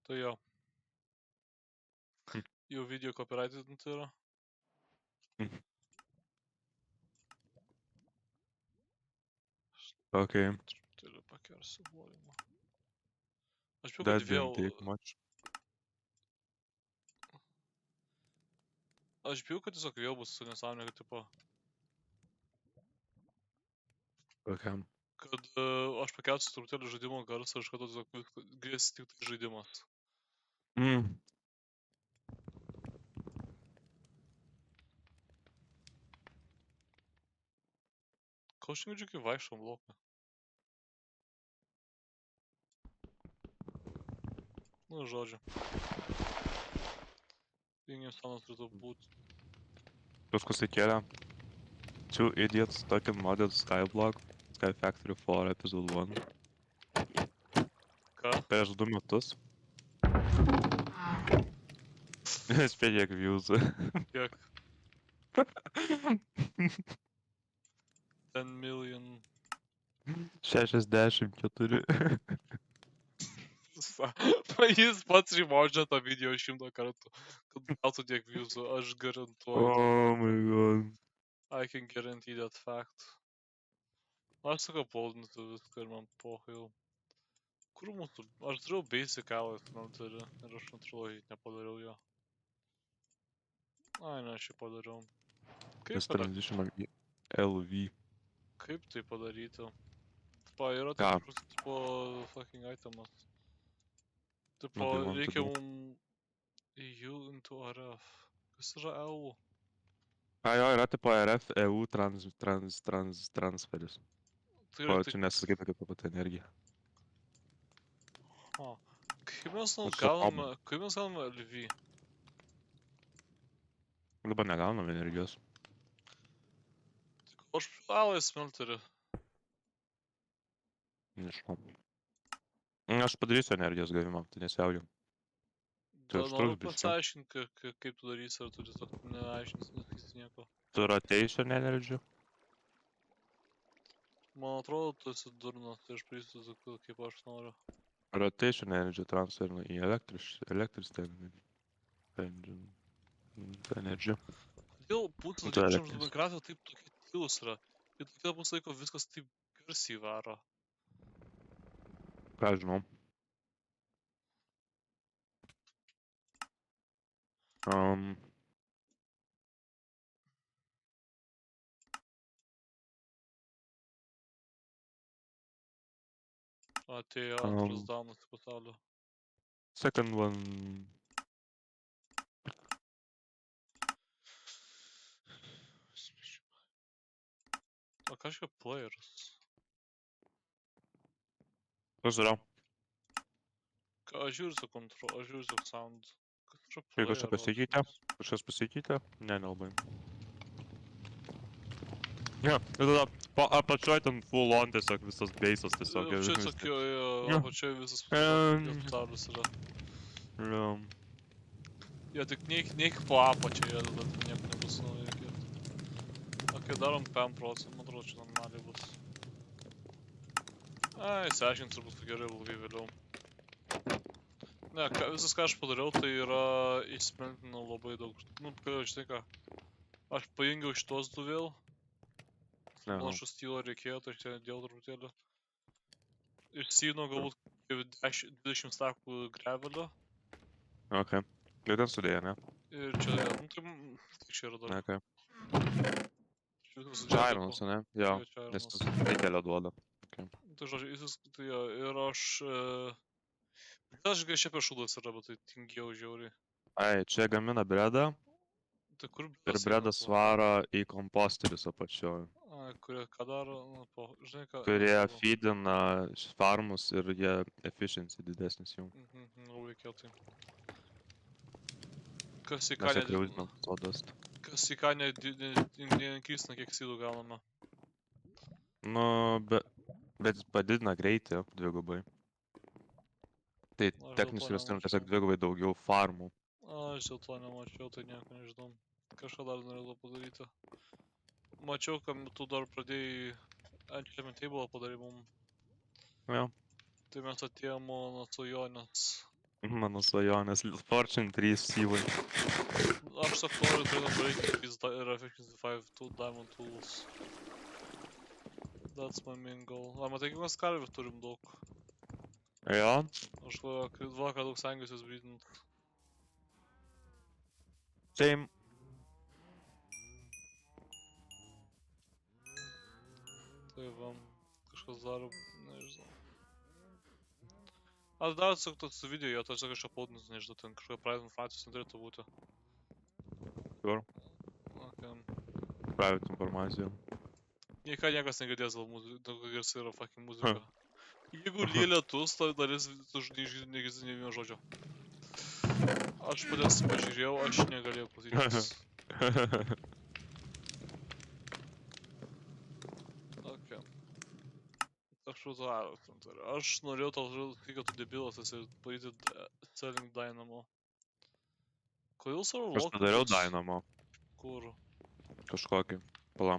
Tai jo, Hm. jau video copyrightinti yra. Okay, Truputėlį pakersiu volumą. Aš bijau, that kad vėl... didn't take much. Aš bijau, kad tiesiog vėl bus su nesąmonė, kad tipo... Okay. Kad aš pakelsiu truputėlį žaidimo garsą ir iš karto tiesiog grės tik tai žaidimas. Ko aš negirdžiu, kai vaikštom bloką? Nu, žodžiu. Ingės sanas turėtų būti. Paskui įsikėlė. Two idiots stuck in modded Skyblock, Sky Factory 4 episode 1. Ką? Prieš 2 metus. Spėk kiek views. Kiek? 10 million. 64. Jis pats rimožė tą video 100 kartų, kad gautų tiek viewsų, aš garantuoju. Oh my god. I can guarantee that fact. Aš sakau uploadinti viską ir man pohai jau. Kur mūsų... Aš dariau basic hours filterį ir aš natūraliai nepadariau jo. Ai, ne, aš jį padariau. Mes Kaip yra? transitionam į LV. Kaip tai padaryti? Tipo, yra Ką? tam tikrus, tipo, fucking itemas. Tipo, What do you want to reikia do? EU into RF. Kas yra EU? Jo, yra tipo RF EU transferis. Tai O yra čia tik... nesakyta kaip apie energiją. O, kaip mes Aš gauname... Kaip mes gauname LV? Dabar negaunam energijos. Tik aš privalai smelterį. Nežinau. Aš padarysiu energijos gavimą, tai nesiauju. Tai Dar užtruks noriu biškį. pasiaiškinti, kaip tu darysi, ar tu tiesiog neaiškins, nesakysi nieko. Tu rotation energy. Man atrodo, tu esi durnas, tai aš padarysiu kaip aš noriu. Rotation energy transfer į electricity energy. Kodėl būtų Tu tokie elektris. Minecraft'e taip tokie tylus yra? Ir tokia bus laiko viskas taip garsiai varo. Ką žinau. Atėjo antras danas į pasaulio. Second one. O kažkaip players. Kas yra? Aš žiūriu su kontrol, aš žiūriu su sound. Kas yra Kai player kažkas pasikeitė? Kažkas pasikeitė? Ne, nelabai. Ne, ir tada apačioj ten full on tiesiog visas base'as tiesiog. Čia tokio, apačioj visas pasaulis yra. Jo, tik neik po apačią, jo, tada nieko nebus nuveikėt. Ok, darom 5%, man atrodo, čia normaliai bus. Ai, išsiaiškins ir bus gerai ilgai vėliau. Ne, visas ką aš padariau, tai yra išsmeltinu labai daug. Nu, žinai ką, aš pajungiau šitos du vėl. Panašus stylo reikėjo, tai aš čia dėjau truputėlį. Išsijunau galbūt 20 stakų gravelio. Ok. Ir ten sudėjo, ne? Ir čia, nu tai čia yra dar. Ok. Čia Ironas, ne? Jo, nes nikelio duoda. Tai žodžiu, jis, tai jo, ir aš... Aš šiaip šūdas yra, bet tai tingėjau žiauriai. Ai, čia gamina bredą. Tai kur Ir bredas bredą svaro į komposterius apačioj. Ai, kurie ką daro, nu, žinai ką... Kurie feedina farmus ir jie efficiency didesnis jų. Labai kietai. Kas į ką nekristina, kiek sydų gauname. Nu, bet padidina greitį dvigubai. Tai techniškai mes turim tiesiog dvigubai daugiau farmų. Aš dėl to nemačiau, tai nieko nežinau. Kažką dar norėjau padaryti. Mačiau, kad tu dar pradėjai Enchantement Table padarai mum. Jo. Tai mes atėjom nuo svajonės. Mano svajonės, Fortune 3 syvai. Aš tiesiog noriu turėti breaking ir F55 diamond tools. That's my main goal. Matai, kiek mes karvių turim daug. Jo, Aš vakar daug stengiuosi breedint. same. Tai va, kažkas daro, nežinau. Aš dar tiesiog toks video, jo tiesiog aš uploadinsiu, nežinau, ten kažkokia private informacijos neturėtų būti. Kur? Okay. Private informacija. Niekas negirdės dėl muzikos, daug garsiai yra fucking muzika. Jeigu lyja lietus, tai dalis negirdės nei vieno žodžio. Aš patys pažiūrėjau, aš negalėjau klausytis. Okay. Aš norėjau tau žodžiu, kad tu debilas esi ir padaryti Selling Dynamo. Kodėl savo Aš loką? padariau Dynamo. Kur? Kažkokį. Pala.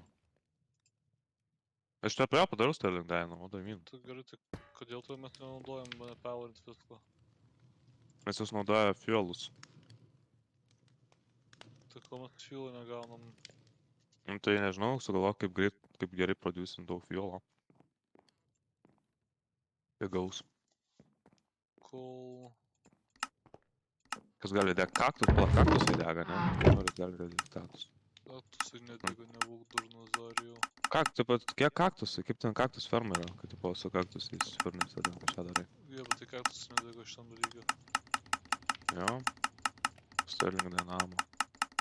Aš tą padariau Sterling Dynamo, tai min. Tai gerai, tai kodėl tu mes nenaudojam powerint visko? Mes jūs naudoja fuelus. Tai ko mes fuelų negaunam? Nu, tai nežinau, sugalvok kaip gerai producinti daug fuelo. Pigaus. Kol... Kas gali degti kaktus, pala kaktusai dega, ne? Norit gali degti kaktus. Kaktusai nedega, nebūk durnozarijų. Kiek kaktusai, kaip ten kaktus ferma yra, kad tipo su kaktusais fernais tada kažką darai. Jie, bet tai kaktusai nedega šitam dalyke. Jo. Sterling Dynamo.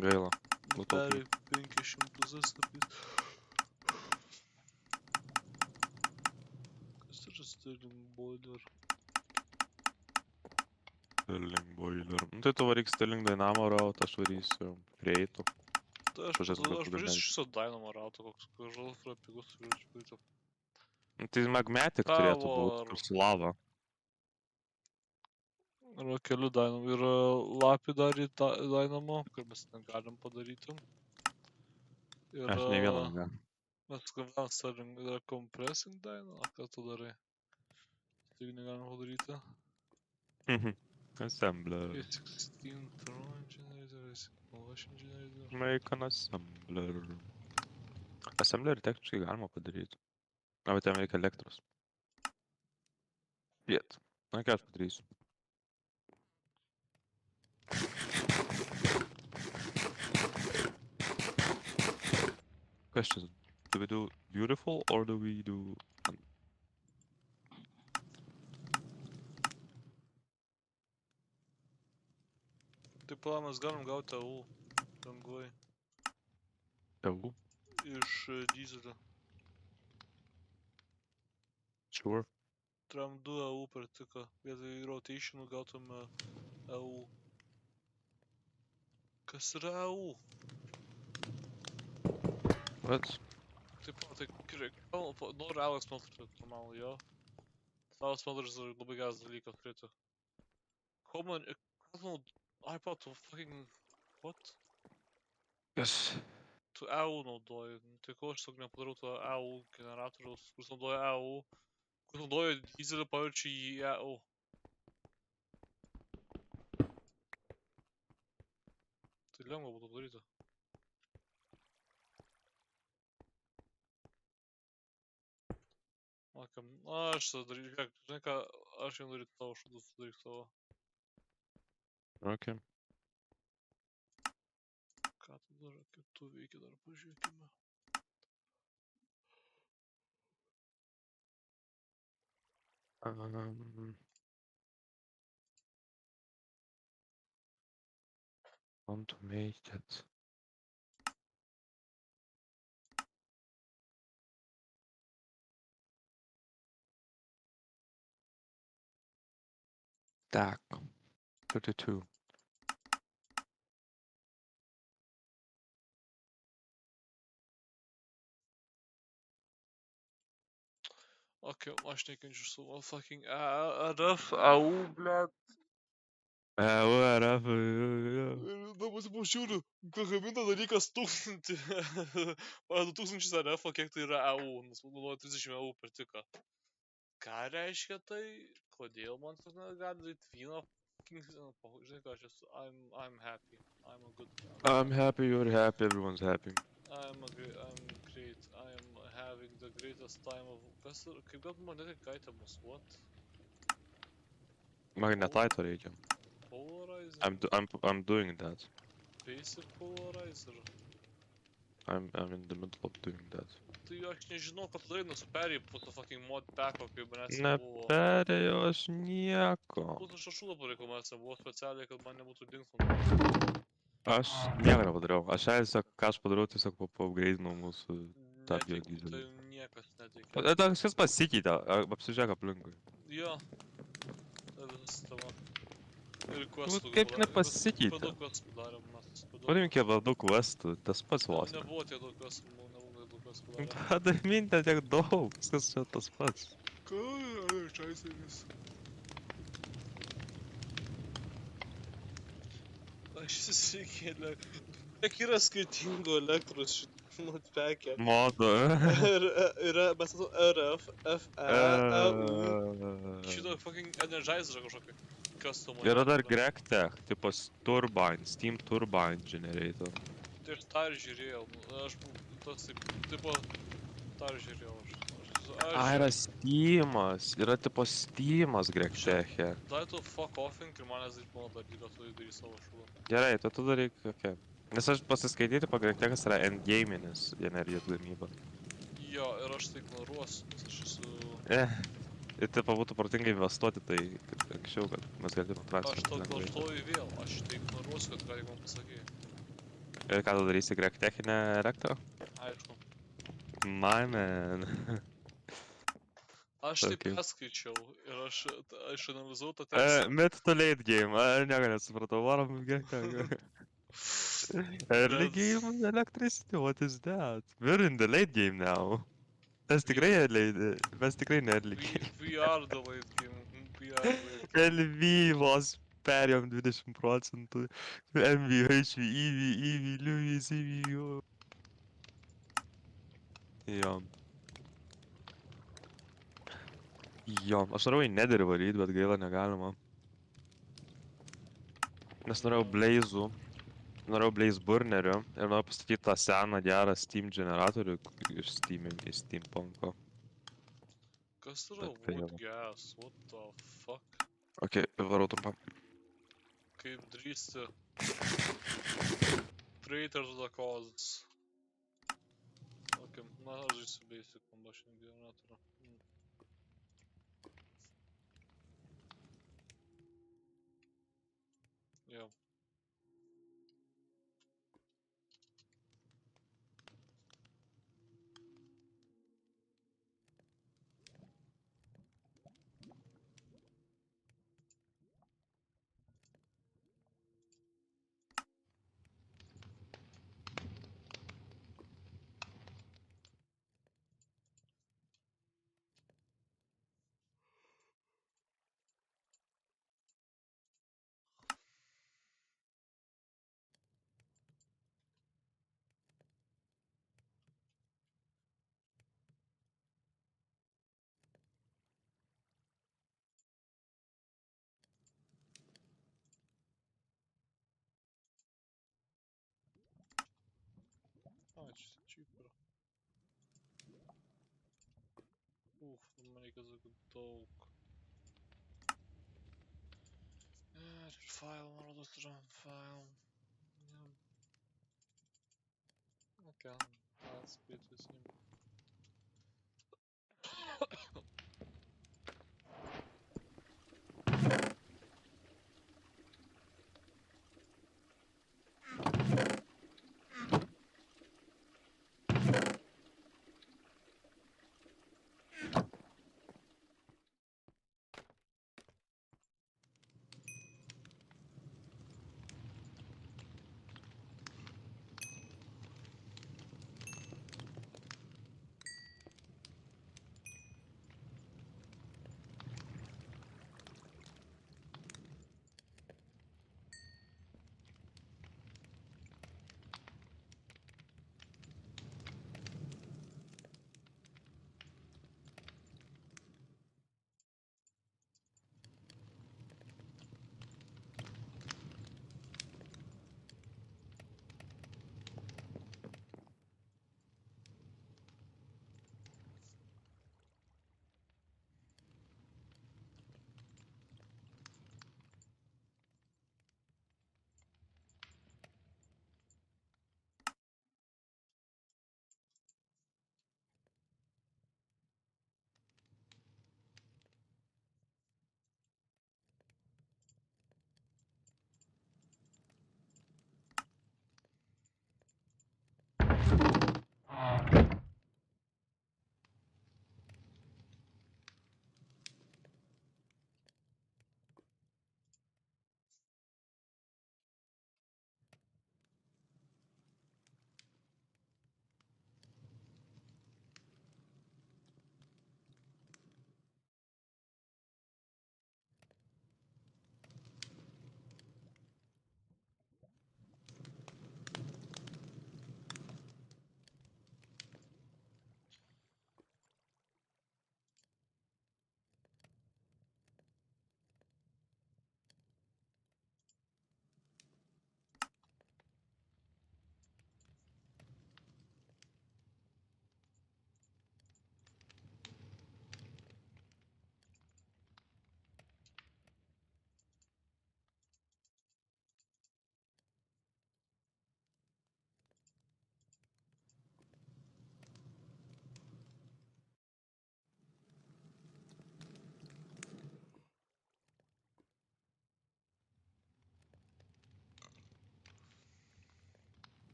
Gaila. Nutarai 500 esapys. Kas yra Sterling Boiler? Sterling Boiler. Nu tai tu varyk Sterling Dynamo raut, aš varysiu Freightų. Tai aš Pažiūrėsim, kaip tu pažiūrėsiu gaminti. iš viso Dynamo rato, koks žalas yra pigus ir išpirkti. Nu, tai Magmatic turėtų būti, kur su lava. Yra keli Dynamo. Yra Lapidary Dynamo, kur mes negalim padaryti. Aš nei vieno negaliu. Mes gaminam Sterling, yra Compressing Dynamo, ką tu darai? Taigi negalim padaryti. Assembler. A16 Throne Generator, Motion Generator. Make an assembler. Assemblerį techniškai galima padaryti. Na, bet jam reikia elektros. Viet. Na, ką aš padarysiu? Kas čia? Do we do beautiful or do we do... Taip, pala, mes galim gauti AU lengvai Tėvų? iš dizelio. Sure. Turim 2 AU per tiką. Vietoj rotationų gautume AU. Kas yra AU? What? Taip, pala, tai gerai. Noriu Alex Melter turėti normalų, jo. Alex Melteris yra labai geras dalykas turėti. Ko man... Kas man... Ai, pa, tu fucking... What? Kas? Tu AU naudoji. Tai ko aš tiesiog nepadarau to AU generatoriaus, kuris naudoja AU. Kuris naudoja dizelį paverčia į AU. Tai lengva būtų padaryti. Makam, aš tada darysiu, žinai ką, aš jau daryt tavo šūdus, daryk savo. Okay. Ką tu darai, kaip tu veiki, dar pažiūrėkime. Want to make it. Так. 32. Okei, aš nekenčiu savo fucking RF, AU, blet. RF. Dabar pasižiūriu, gaminta dalykas 1000. Man 2000 RF, o kiek tai yra AU, nes man naudoja 30 AU per tiką. Ką reiškia tai? Kodėl man tas negali daryti vyno Žinai ką, I'm happy. I'm a good... I'm happy, you're happy, everyone's happy. I'm great. I'm having the greatest time of... Kas ir... Kaip gal magnetic itemus? What? Magnetito reikia. Polarizer? I'm doing that. Basic polarizer? I'm in the middle of doing that. Tai aš nežinau, kad tu darai, perėjai po to fucking mod packo, kai manęs nebuvo. Neperėjau aš nieko. Būtų šašų dabar rekomendacija, buvo specialiai, kad man nebūtų dingtų. Aš nieko nepadariau. Aš tiesiog, ką aš padariau, tiesiog upgrade'inau mūsų tą Netikiu, biodyzelį. tai niekas netikė. O tada kažkas pasikeitė, apsižiūrėk aplinkui. Jo. Ta visa sistema. Ir questų. Kaip nepasikeitė? Per daug questų darėm mes. Paimkė daug questų, tas pats vos. Nebuvo tiek daug questų, nebuvo tiek daug questų darėm. Tada mintė tiek daug, viskas čia tas pats. Ką? Čia įsėmis. Aš įsisikėlė. Kiek yra skirtingų elektros modpekė? Modo. Yra, mes matau RF, FE, EU. Šito fucking energizer kažkokį. Kas to man? Yra dar GregTech, tipas turbine, steam turbine generator. Tai aš tą ir žiūrėjau. Aš tas taip, tipo, tą ir žiūrėjau aš. Yra Steamas, yra tipo Steamas GregTech'e. Dar tu fuck offink ir manęs daryti mano dalyką, tu darai savo šūdą. Gerai, tu daryk kokia. Nes aš pasiskaityti po GregTech'as yra endgame'is energijos gamyba. Jo, ir aš tai ignoruosiu, nes aš esu... Ir tipo būtų protingai investuoti tai anksčiau, kad mes galėtume Aš praktiškai. to kartuoju vėl, aš tai ignoruosiu, kad ką tik man pasakė. Ir ką tu darysi GregTechinę elektrą? Aišku. My man. Aš taip Okay. perskaičiau ir aš analizavau tą tekstą. Mid to late game, nieko nesupratau, varom GregTech. Early game electricity, what is that? We're in the late game now. Mes tikrai ne early game. We are the late game, we are late game. LV vos perėjom 20%. MVH, EV, Lewis, EV. Jo, aš norėjau į Netherį varyt, bet gaila negalima. Nes norėjau Blaze'ų. Norėjau Blaze burnerių ir noriu pastatyti tą seną gerą Steam generatorių iš Steampunko. Kas yra Bet tai wood jau. gas? What the fuck? Ok, varau trumpam. Kaip drįsti prieiti to the causes. Ok, na aš žaisiu basic combustion generatorių. Jo. Ai, čia cheaper. Man reikia tokių daug. Ir file, man rodos, yra file. Ok, atspėti visiem.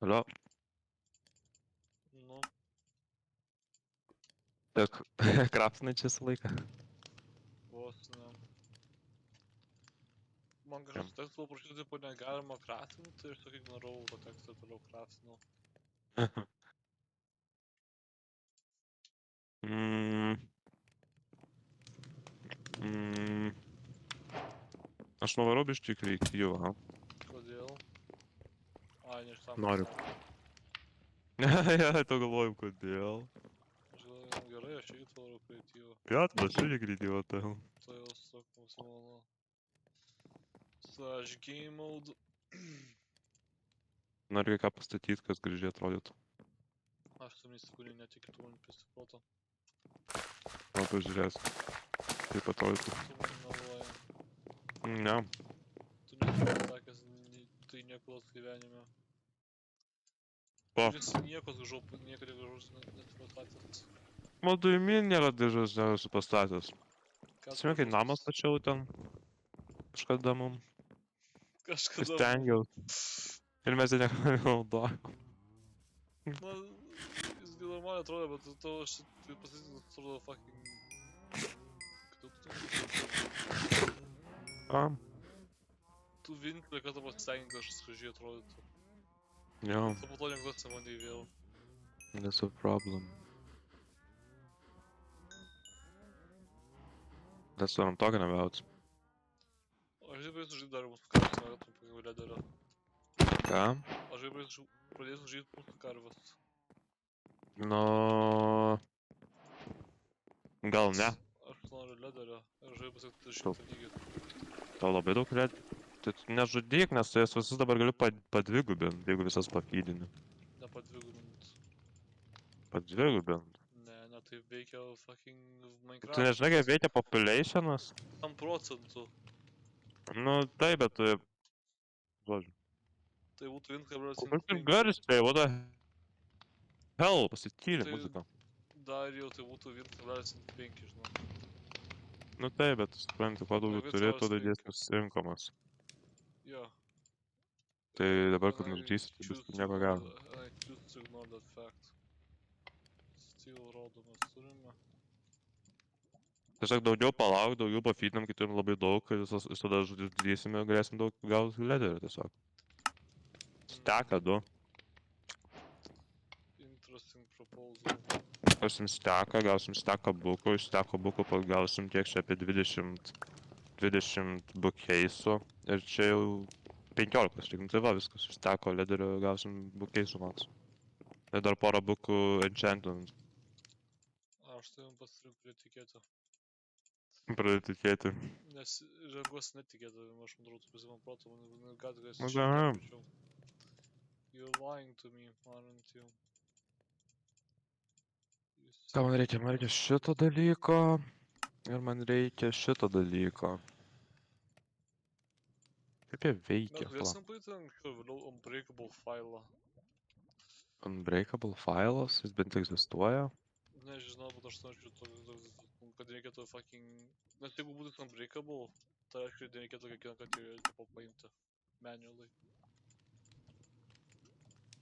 Alio. Nu, Так, крaftinai čia visą laiką. vos ne. Man Jam. kažkas tekstų buvo parašyta, tipo, negalima craftinti, tai aš tik ignoravau tą tekstą ir toliau craftinau. Mm, mm, aš nuvarau biškį į kreatyvą. Kodėl? Ai, ne iš tam. Noriu. Ja, to galvoju, kodėl. Aš galvoju, gerai, aš irgi tvarau kreatyvą. Ja, tada aš irgi kreatyvą tau. Tai jau sakau, mano. Slash game mode. Noriu ką pastatyti, kas gražiai atrodytų. Aš tam įsikūrį netikiu, tu man prisipoto. O pažiūrėsiu, kaip atrodytų. Tu man meluoji. Ne. Tu nesakęs, tai niekos gyvenime. O, Jis niekos žopų, niekada gražus net pastatęs. mano įmin nėra dažas, nesu pastatęs. Ką Atsimenu, kai namą stačiau ten. Kažkada mum. Kažkada. Stengiau. Ir mes ten niekada nenaudojom. Na, jis gal normaliai atrodo, bet to aš pasakysiu, atrodo fucking... Am. Tu vienintelį kartą pasistengi, kad aš skažiai atrodytų. Jo, Tu po to niekos nebandai vėl. that's a problem. That's what I'm talking about. Aš žinai, pradėsiu žaisti dar mūsų karvas, norėtum pagal lederą. Ką? Aš žinai, pradėsiu žaisti mūsų karvas. Nu... Gal ne. Aš noriu lederą. Aš žinai pasakyti 100 lygį. Tau labai daug red. Tai tu nežudyk, nes tu jas visus dabar galiu padvigubint, jeigu visas papydini. Nepadvigubint. Padvigubint. Ne, tai veikia fucking Minecraft. Tu nežinai, kaip veikia populationas? 100%. Nu, taip, bet tu... Žodžiu. Tai būtų Kokius 1,5. garsiai, what the hell, pasityli Tai- muziką. Dar jau tai būtų 1,5, žinau. Nu taip, bet supranti, kuo daugiau Gal turi, tuo 1,5. didesnis inkomas. Jo. Tai dabar, kur And I nužysi, tai bus choose to nieko ignore gero. I choose to ignore that fact. Still rodo mes turime. Tiesiog daugiau palauk, daugiau pafydinam, kai turim labai daug, ir vis tada žudysime, galėsim daug gauti lederio tiesiog. Steka du. Interesting proposal. Gausim steką bukų, iš steko bukų gausim tiek čia apie 20 bookcase'ų. Ir čia jau 15, tik tai va viskas, iš steko lederio gausim bookcase'ų maks. Ir dar porą bukų enchantment. Aš tai jums pasirinkti prie tikėti. Pradėti tikėti. Nes renkuosi netikėti, aš man atrodo, pasimam proto, man gali Nu, šiek gerai. tiek greičiau. You're lying to me, aren't you? Ką man reikia? Man reikia šito dalyko. Ir man reikia šito dalyko. Kaip jie veikia? Mes galėsim paėti anksčiau vėliau Unbreakable failą. Unbreakable files, jis bent egzistuoja. Nežinau, bet aš norėčiau kad reikėtų fucking... Nes jeigu būtų Unbreakable, tai aišku, nereikėtų kiekvieną kartą jo tipo paimti. Manually.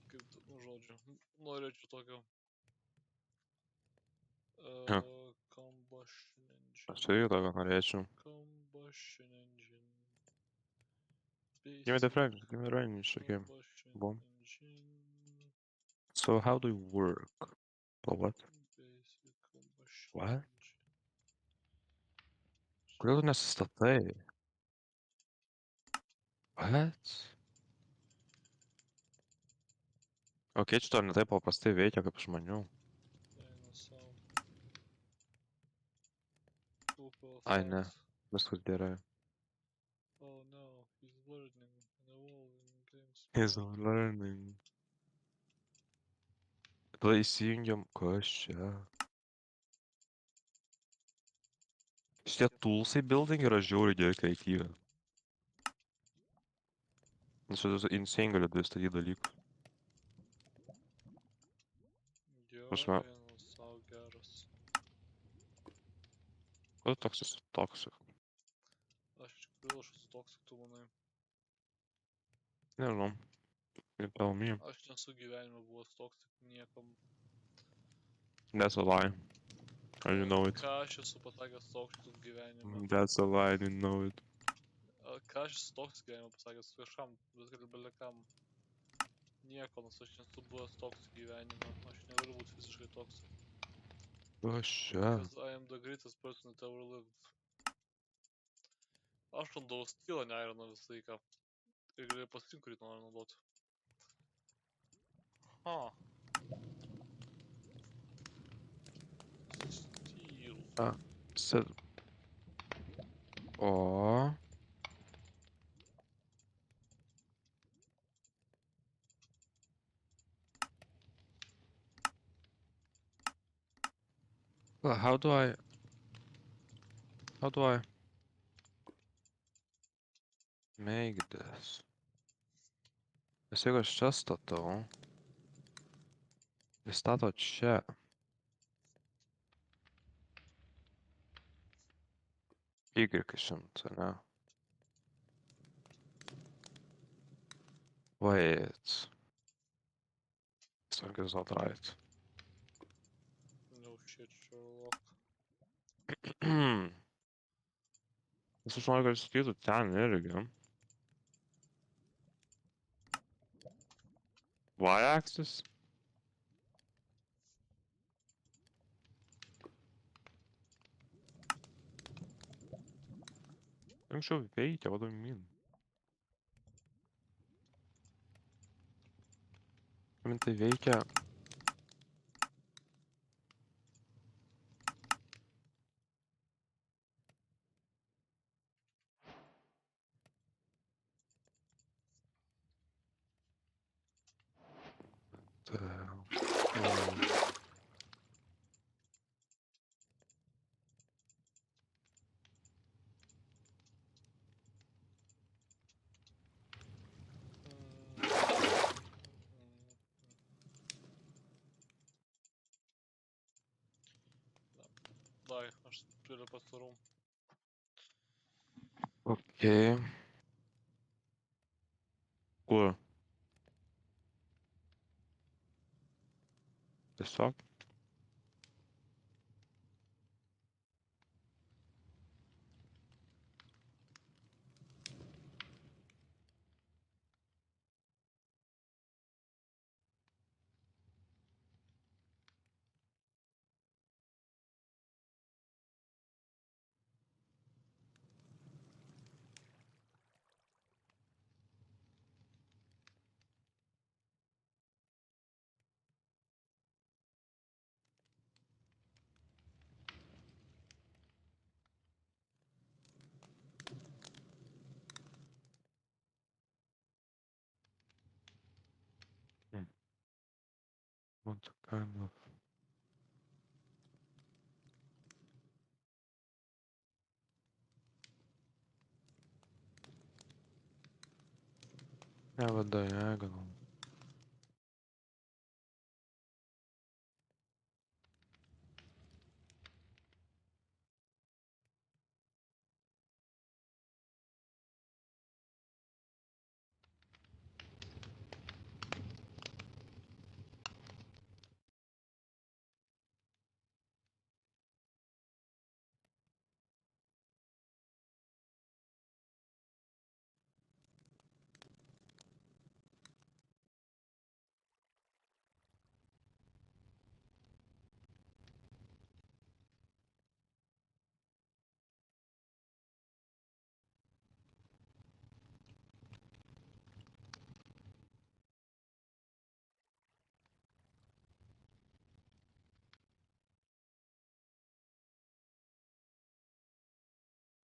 Kaip, nu žodžiu, norėčiau tokio... Combustion engine. Aš irgi tokio norėčiau. Combustion engine. Give me the frames, give me the range, okay. Combustion Boom. engine. So how do you work? Oh, what? Basic combustion What? engine. Kodėl tu nesistatai? What? Ok, čia to ne taip paprastai veikia, kaip aš maniau. Eina sau. Super Ai, ne. fast. Viskas gerai. Oh no, he's learning and evolving games. He's learning. Tada įsijungiam, kas čia? Šitie toolsai building yra žiauriai geri kreatyvi. Nes čia insane gali statyti dalykus. Jo, Prasme. eina sau geras. Kodėl toks esi toksik? Aš iš tikrųjų aš esu toks, kaip tu manai. Nežinau. You tell me. Aš nesu gyvenime buvęs toks niekam. That's a lie. And you know it. Ką aš esu pasakęs toks gyvenime? That's a lie, and you know it. Ką aš esu toks gyvenime pasakęs kažkam, vis gali belekam. Nieko, nes aš nesu buvęs toks gyvenime. Aš negaliu būti fiziškai toks. Oh shit. Because I am the greatest person that ever lived. Aš naudojau stylą neaironą visą laiką. Ir gali pasirinkti, kurį nori naudoti. Ha. Steel. So. Oh. Well, how do I make this? Nes jeigu aš čia statau, jis stato čia. Y išimta, ne? Wait. Something is not right. No shit, Sherlock. Nes aš noriu, kad jis statytų ten irgi. Y-axis? Anksčiau veikia, what do you mean? Tai veikia. Dai, aš turiu pastarau. Okay. Kur? Tiesiog. What kind of... have a diagonal.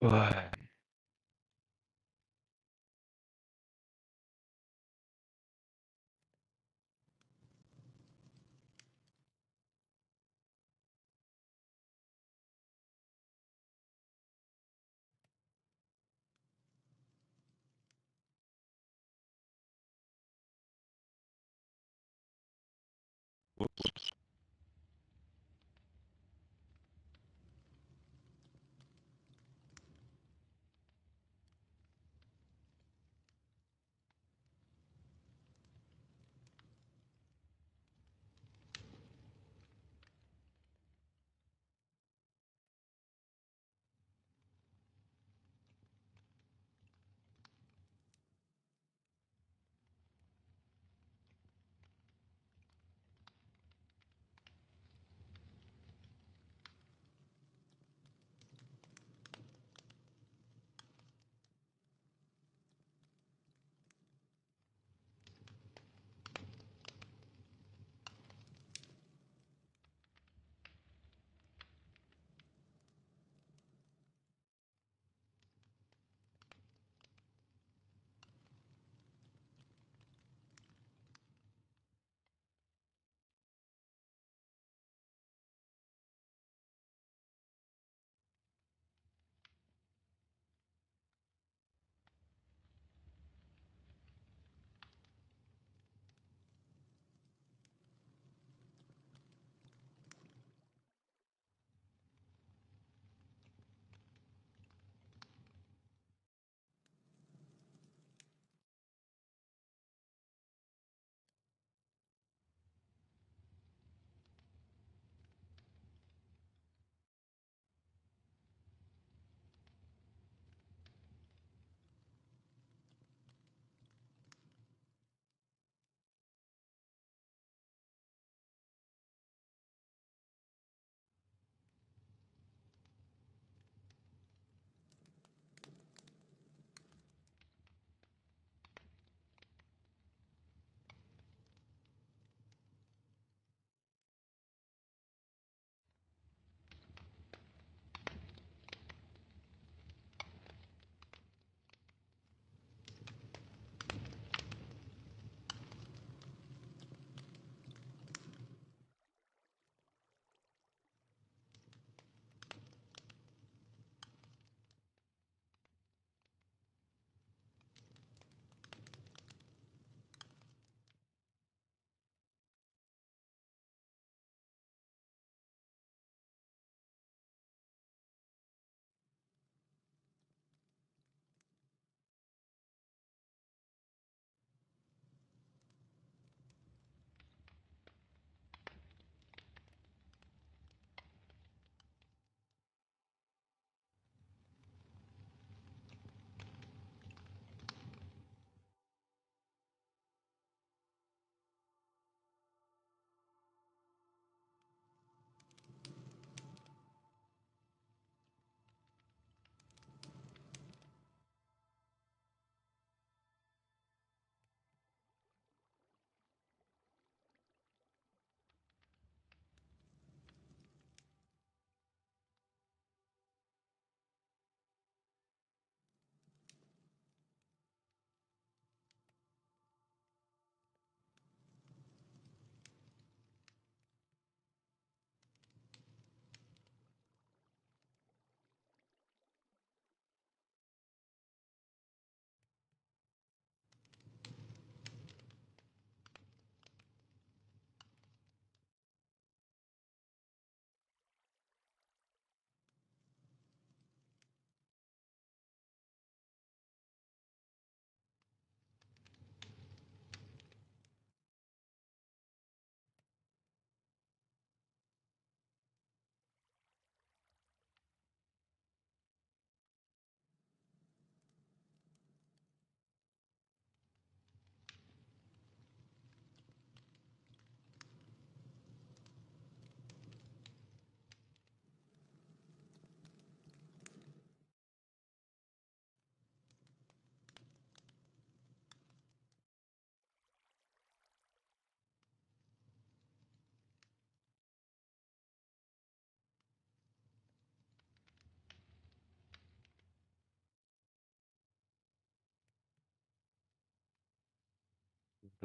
Oi. Oops.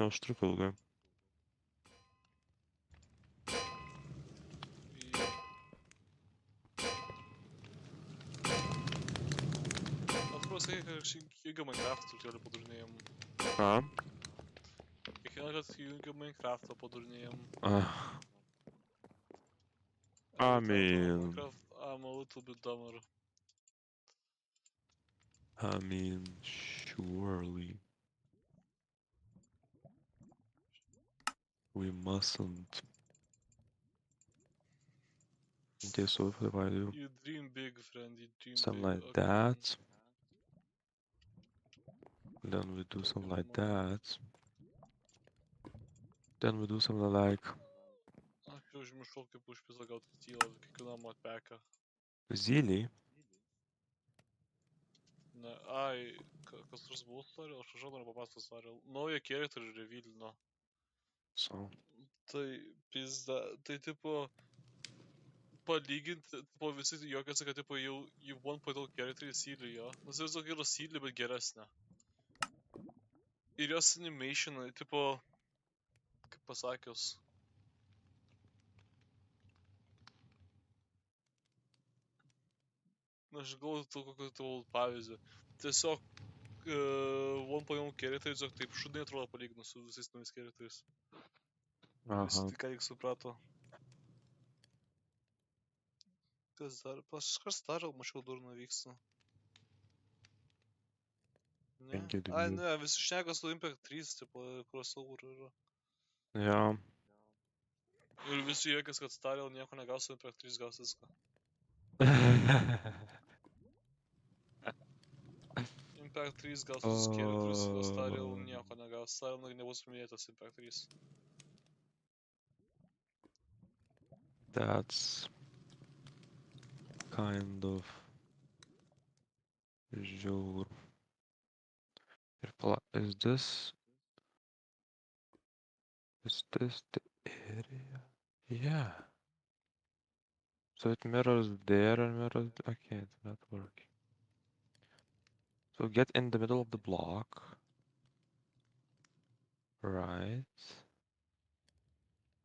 Neužtruko ilgai. Atrodo, sakai, kad aš įjungiu Minecraftą, truputėlį padarinėjom. Ką? Kiekvieną kartą, kai įjungiu Minecraftą, padarinėjom. Ah, Every time I turn on mean- Minecraft, I'm a little bit dumber. I mean, surely. We mustn't. Okay, so if I do You dream big, friend, you dream something big. like Okay, then. that, then we do something like come on. that. Then we do something like Aš jau užmiršau, kaip užpisa gauti tylą kiekvienam atpeką. Zilly. Ne, ai, kas nors buvo istorija, aš žinau, noriu papasakoti istoriją. Naują character revealino. So, Tai pizda, tai tipo, palyginti, tipo visi juokiasi, kad tipo jau 1.0 character įsylį jo. Nors vis daug yra sylį, bet geresnė. Ir jos animationai, tipo, kaip pasakius. Aš galvoju, tu kokį tavo pavyzdį. Tiesiog 1.0 character tiesiog taip šudai atrodo palyginus su visais naujais characteriais. Visi tik ką tik suprato. Kas dar? Kažkas dar mačiau durna vyksta. Ne? Penki Ai, dvi. ne, visi šneka su Impact 3, tipo, crossover yra. yeah. Ir visi juokias, kad Starel nieko negaus, su Impact 3 gaus viską. Impact 3 gaus visus characterius, o Starel nieko negaus. Starel nebus paminėtas Impact 3. That's kind of žiauru. Ir pala, is this the area? Yeah. So it mirrors there and mirrors. Okay, it's not working. So get in the middle of the block. Right.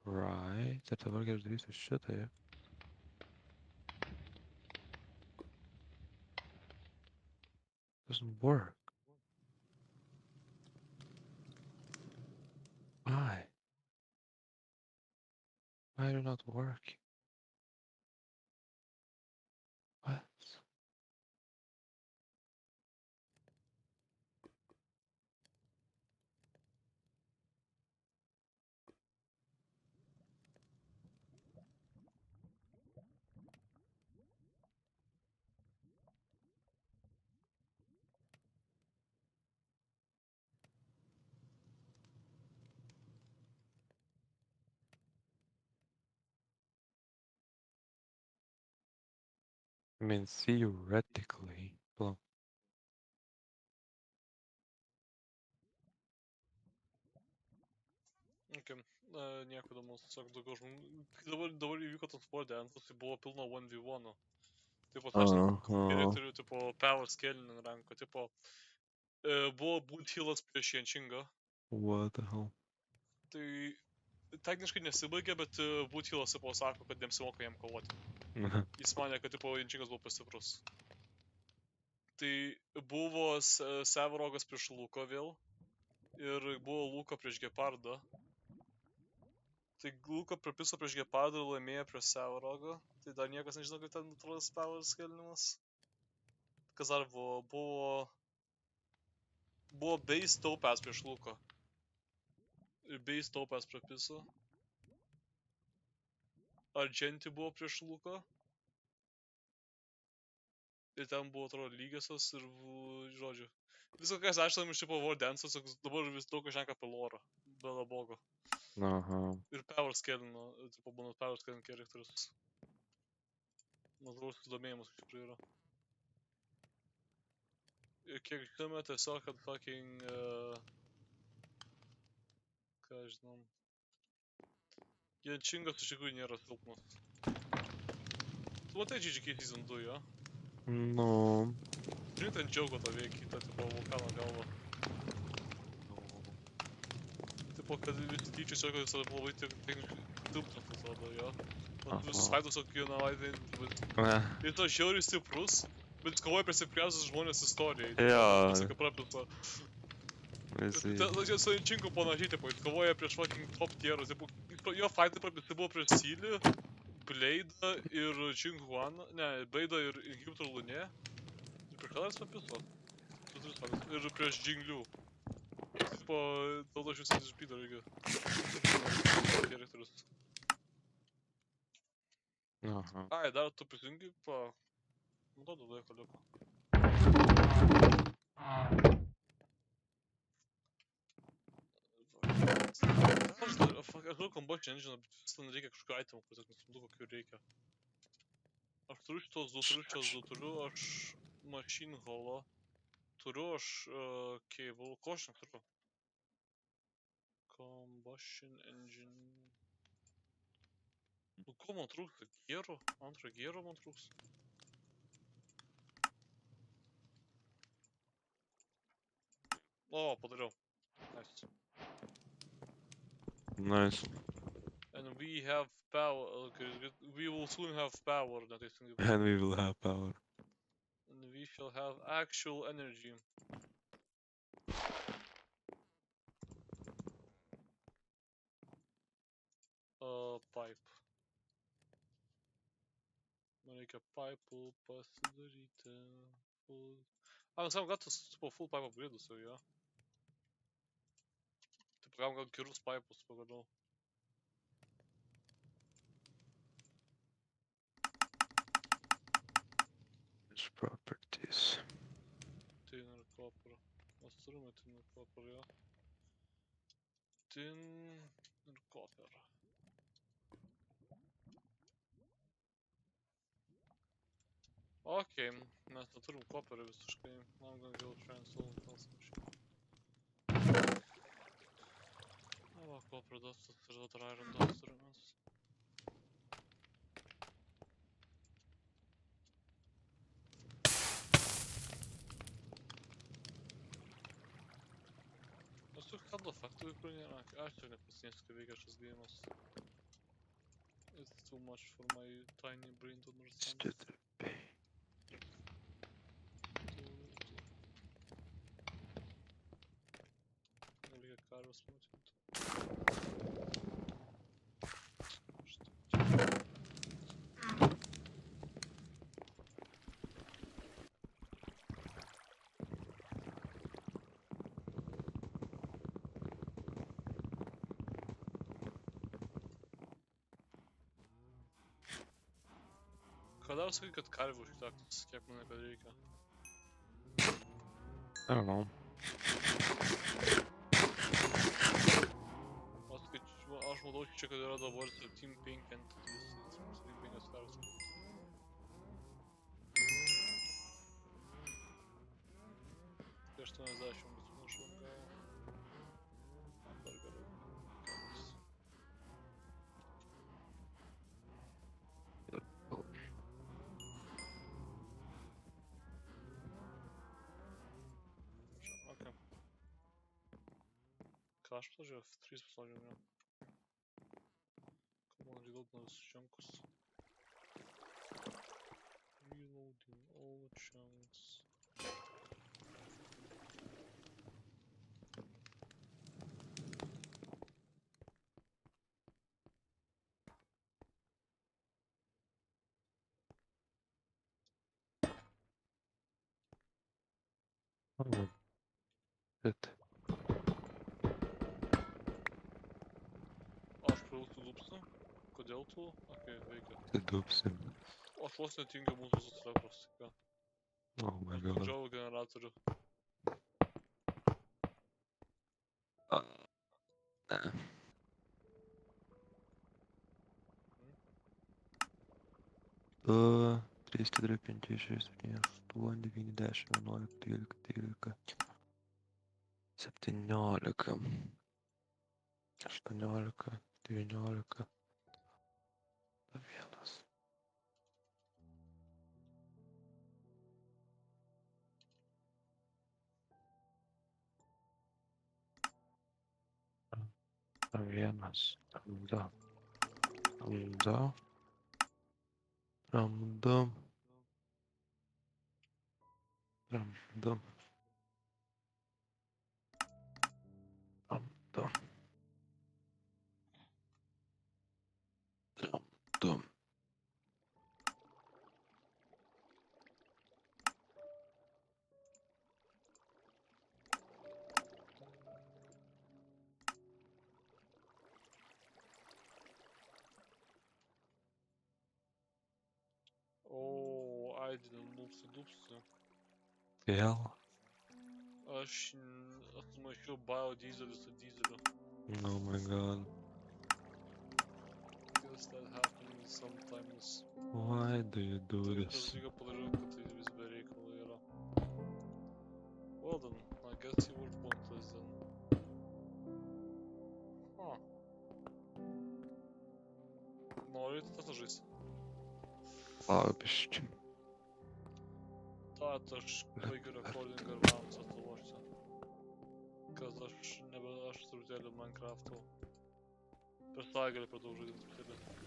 Right. Ir dabar aš darysiu šitai. Doesn't work. Why? Why do not work? What? I mean, theoretically. Well, Okay. Nieko įdomus, tiesiog daugiau žmonių. Dabar įvyko toks wardancas, tai buvo pilna 1v1. Tipo, characterių, tipo, power scaling ranko, tipo, buvo boot healas prieš Jenčingą. what the hell? Tai techniškai nesibaigė, bet boot healas, tipo, sako, kad neapsimoka jam kovoti. Jis manė, kad, tipo, Jenčingas buvo pastiprus. Tai buvo Severogas prieš Luko vėl. Ir buvo Luko prieš Gepardą. Tai Luko prapiso prieš Gepardą ir laimėjo prieš Severogą. Tai dar niekas nežino, kaip ten atrodys power scalinimas. Kas dar buvo... Buvo base taupęs prieš Luko. Ir base taupęs prapiso. Argenti buvo prieš Luko. Ir ten buvo, atrodo, lygiosios ir, žodžiu. Visko, kas aiškinam iš tipo Wardance'as, dabar vis daug šneka apie lore. Bela bogo. Aha. Ir power scalino, tipo, būna power scaling characterius. Natūrus sudomėjimas iš tikrųjų yra. Ir kiek žinome, tiesiog, kad fucking... ką žinom... Jenčingas iš tikrųjų nėra silpnas. Tu matai GGK Season 2, jo? No. Žinai, ten džiaugo tą veikia, tą tipo vulkano galvą. tipo, kad visi tyčiasi, kad jis labai techniškai tilptas atrodo, jo. Vat visus Aha. faitus kokį nelaidai, bet Ne. jis to žiauriai stiprus, bet jis kovoja prieš stipriausius žmonės istorijai. Jo. Pasaka prapilta. Jisai... Tai su Inčinku panašiai, tipo, jis kovoja prieš fucking top tierus, tipo, jo fightai prapilti buvo prieš Sealį, Blade'ą ir Qinghuaną, ne, Blade'ą ir Inhibitor Lunė. Ir prieš ką dar jis papiso? Tu tris fightus. Ir prieš Jingliu. Tipo, dėl to aš visai iš Peter irgi. Charakterius. Aha. Ai, dar tu prisijungi, nu duodu laiko liko. Aš daug combustion engine, bet vis ten reikia kažkokio itemų, kur tiesiog nesuprantu, kokių reikia. Aš turiu šitos du, turiu aš machine holo, turiu aš cable, ko aš neturiu? Combustion engine... Nu ko man trūksta? Gėro? Antrą gėro man trūksta. O, padariau. Nice. Nice. And we have power, okay, we will soon have power, neteisingai. And we will have power. And we shall have actual energy. Pipe. Man reikia pipe'ų pasidaryti. Mes galim gatus, tipo, full pipe upgrade'us jau, jo. Taip, galim gal gerus pipe'us pagaliau. Its properties. Tin ir copper. Mes turime tin ir copper, jo. Tin ir copper. Okei, mes neturim copperio visiškai. I'm gonna go try and solve this machine. Va, copper dustas ir dar iron dust turim mes. Aš tokių handle faktų, kur nėra. Aš čia nepasinėsiu, kai veikia šis gėjimas. It's too much for my tiny brain to understand. Gal reikia karvės matinti. Kada sakai, kad karvių užtektas, kiek manai, kad reikia? I don't know. Aš matau čia, kad yra dabar 7-5 entities, 7-5 karvės. Tai 80 bus panašu gal. Dabar geriau. Okay. Ką aš pažiūrėjau? F3 pažiūrėjau. Come on, reload nuo visus chunkus. Reloading all the chunks. Oh. Shit. Aš praėjau tų dupsų. Kodėl tu? Okei, veikia. The dupsim. Aš vos netinka mūsų visus elektros. Oh my Aš god. džiaugiu generatorių. Ne. Du, 3, 4, 5, 6, 7, 8, 9, 10, 11, 12, 13, 17, 18, 19, 1. Vienas. Du. Du. Du. Du. Du. Du. O, Aidinin nupsi dupsi. Vėl. Aš atmaišiau biodizelį su dizeliu. Oh my god. Guess that happens sometimes. Why do you do Taip this? dalyką padariau, kad tai vis be reikalo yra. Well then, I guess you were pointless then. Huh. Nori tas žaisti? Laubiščiai. Ta, aš baigiu recordingą ir valandas atlošti. Kad aš truputėlį Minecraft'o. Per savaitgalį pradėjau žaisti truputėlį.